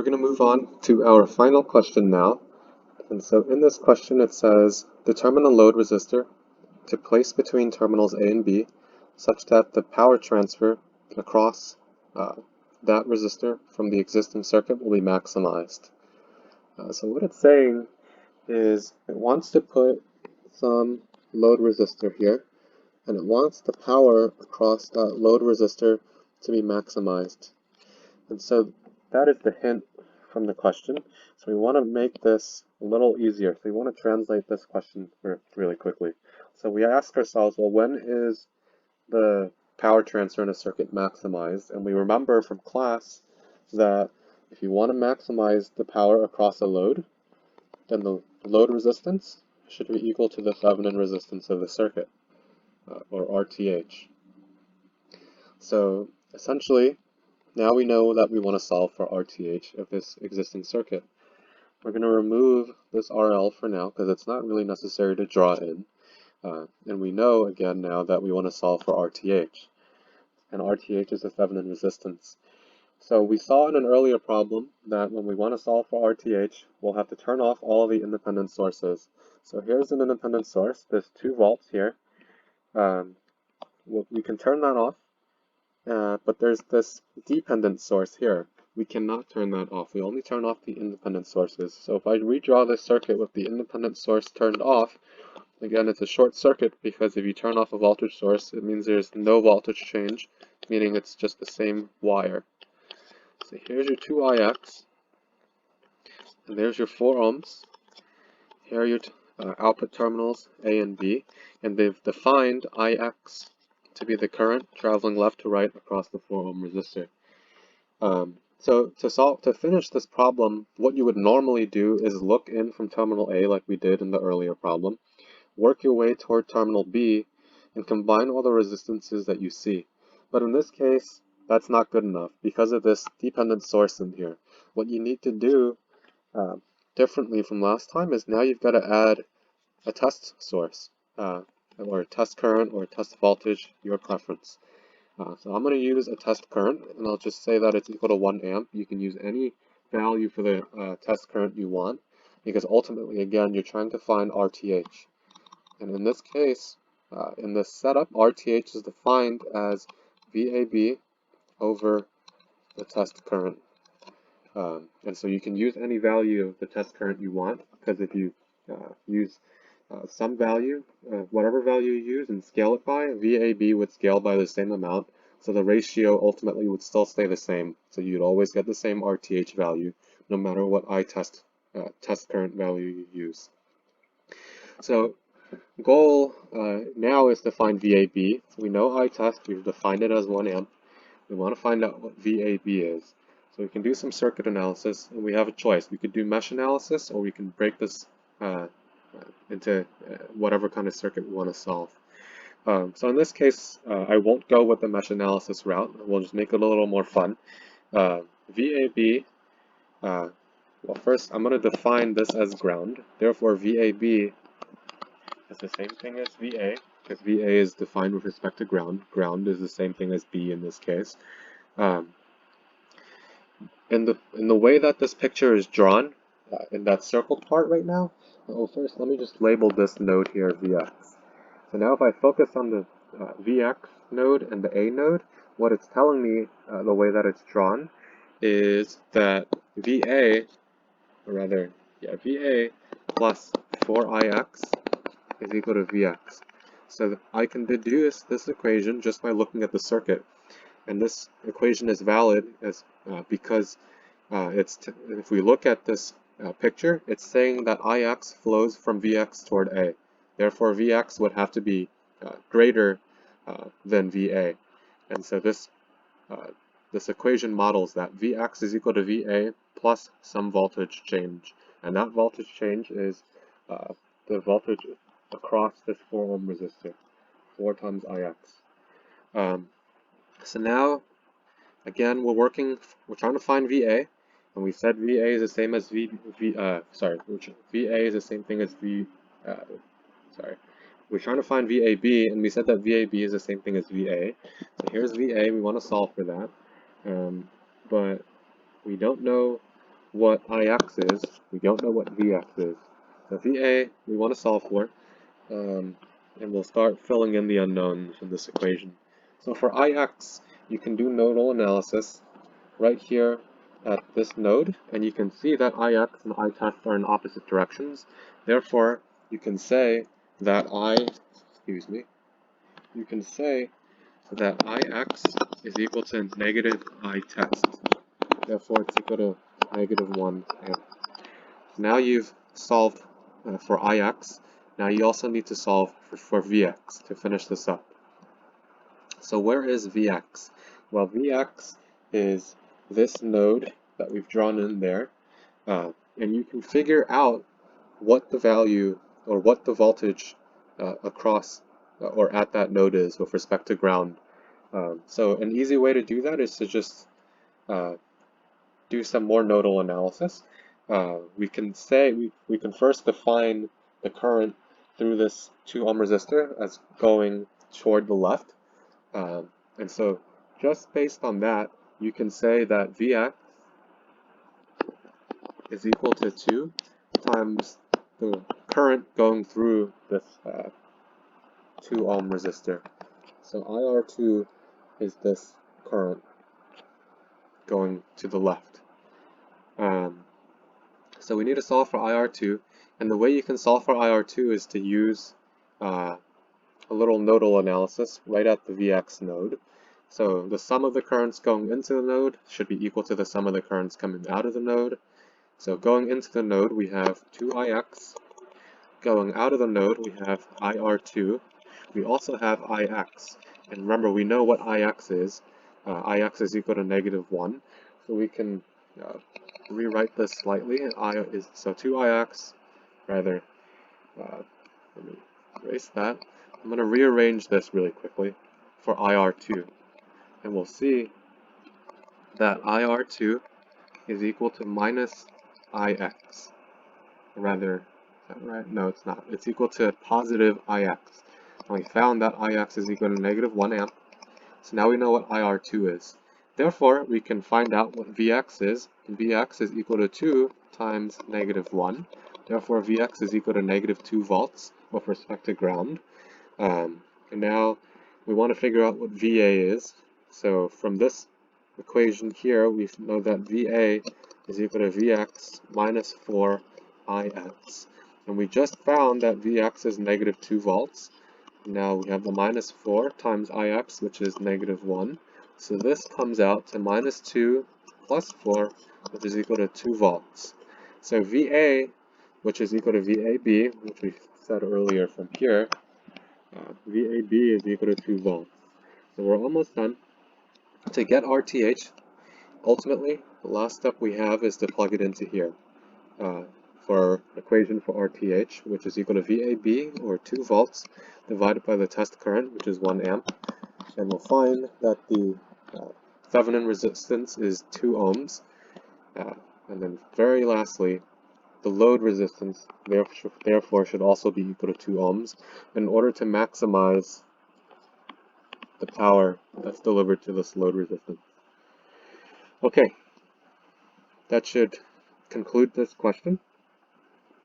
we're going to move on to our final question now. And so in this question it says, determine a load resistor to place between terminals A and B such that the power transfer across that resistor from the existing circuit will be maximized. So what it's saying is it wants to put some load resistor here, and it wants the power across that load resistor to be maximized. And so that is the hint from the question. So we want to make this a little easier. So we want to translate this question really quickly. So we ask ourselves, well, when is the power transfer in a circuit maximized? And we remember from class that if you want to maximize the power across a load, then the load resistance should be equal to the Thevenin resistance of the circuit, or RTH. So essentially, now we know that we want to solve for RTH of this existing circuit. We're going to remove this RL for now because it's not really necessary to draw in. And we know again now that we want to solve for RTH. And RTH is the Thevenin resistance. So we saw in an earlier problem that when we want to solve for RTH, we'll have to turn off all the independent sources. So here's an independent source. There's 2 volts here. We can turn that off. But there's this dependent source here. We cannot turn that off. We only turn off the independent sources. So if I redraw this circuit with the independent source turned off, again, it's a short circuit because if you turn off a voltage source, it means there's no voltage change, meaning it's just the same wire. So here's your 2Ix, and there's your 4 ohms. Here are your output terminals A and B, and they've defined Ix to be the current traveling left to right across the 4 ohm resistor. So to finish this problem, what you would normally do is look in from terminal A like we did in the earlier problem, work your way toward terminal B, and combine all the resistances that you see. But in this case, that's not good enough because of this dependent source in here. What you need to do differently from last time is now you've got to add a test source, or a test current or a test voltage, your preference. So I'm going to use a test current, and I'll just say that it's equal to 1 amp. You can use any value for the test current you want, because ultimately, again, you're trying to find RTH. And in this case, in this setup, RTH is defined as VAB over the test current. And so you can use any value of the test current you want, because if you use some value, whatever value you use, and scale it by, VAB would scale by the same amount, so the ratio ultimately would still stay the same. So you'd always get the same RTH value, no matter what test current value you use. So goal now is to find VAB. So we know ITest, we've defined it as 1 amp. We want to find out what VAB is. So we can do some circuit analysis, and we have a choice. We could do mesh analysis, or we can break this into whatever kind of circuit we want to solve. So in this case, I won't go with the mesh analysis route. We'll just make it a little more fun. VAB, well, first I'm going to define this as ground. Therefore, VAB is the same thing as VA, because VA is defined with respect to ground. Ground is the same thing as B in this case. In the way that this picture is drawn, in that circled part right now, well, first let me just label this node here Vx. So now if I focus on the Vx node and the A node, what it's telling me, the way that it's drawn, is that VA, or rather, VA plus 4Ix is equal to Vx. So I can deduce this equation just by looking at the circuit. And this equation is valid because if we look at this picture, it's saying that Ix flows from Vx toward A. Therefore, Vx would have to be greater than Va. And so this equation models that Vx is equal to Va plus some voltage change. And that voltage change is the voltage across this 4 ohm resistor, 4 times Ix. So now, again, we're trying to find VA, and we said VA is the same as VA is the same thing as we're trying to find VAB, and we said that VAB is the same thing as VA. So here's VA, we want to solve for that, but we don't know what Ix is, we don't know what Vx is. So Va, we want to solve for, and we'll start filling in the unknowns in this equation. So for Ix, you can do nodal analysis right here at this node, and you can see that Ix and Itest are in opposite directions. Therefore, you can say that you can say that Ix is equal to negative Itest. Therefore, it's equal to negative 1 amp. Now you've solved for Ix. Now you also need to solve for Vx to finish this up. So where is Vx? Well, Vx is this node that we've drawn in there, and you can figure out what the value or what the voltage across or at that node is with respect to ground. So an easy way to do that is to just do some more nodal analysis. We can first define the current through this 2 ohm resistor as going toward the left. And so just based on that, you can say that Vx is equal to 2 times the current going through this 2 ohm resistor. So IR2 is this current going to the left. So we need to solve for IR2, and the way you can solve for IR2 is to use a little nodal analysis right at the Vx node. So the sum of the currents going into the node should be equal to the sum of the currents coming out of the node. So going into the node, we have 2Ix. Going out of the node, we have IR2. We also have Ix. And remember, we know what Ix is. Ix is equal to negative 1. So we can rewrite this slightly. So 2Ix, rather, let me erase that. I'm going to rearrange this really quickly for IR2. And we'll see that IR2 is equal to minus Ix. Rather, is that right? No, it's not. It's equal to positive Ix. And we found that Ix is equal to negative 1 amp. So now we know what IR2 is. Therefore, we can find out what Vx is. Vx is equal to 2 times negative 1. Therefore, Vx is equal to negative 2 volts with respect to ground. And now we want to figure out what VA is. So from this equation here, we know that VA is equal to Vx minus 4Ix. And we just found that Vx is negative 2 volts. Now we have the minus 4 times Ix, which is negative 1. So this comes out to minus 2 plus 4, which is equal to 2 volts. So VA, which is equal to VAB, which we said earlier from here, VAB is equal to 2 volts. So we're almost done. To get RTH, ultimately, the last step we have is to plug it into here for equation for RTH, which is equal to VAB, or 2 volts, divided by the test current, which is 1 amp. And we'll find that the Thevenin resistance is 2 ohms. And then very lastly, the load resistance therefore should also be equal to 2 ohms in order to maximize the power that's delivered to this load resistance. Okay, that should conclude this question.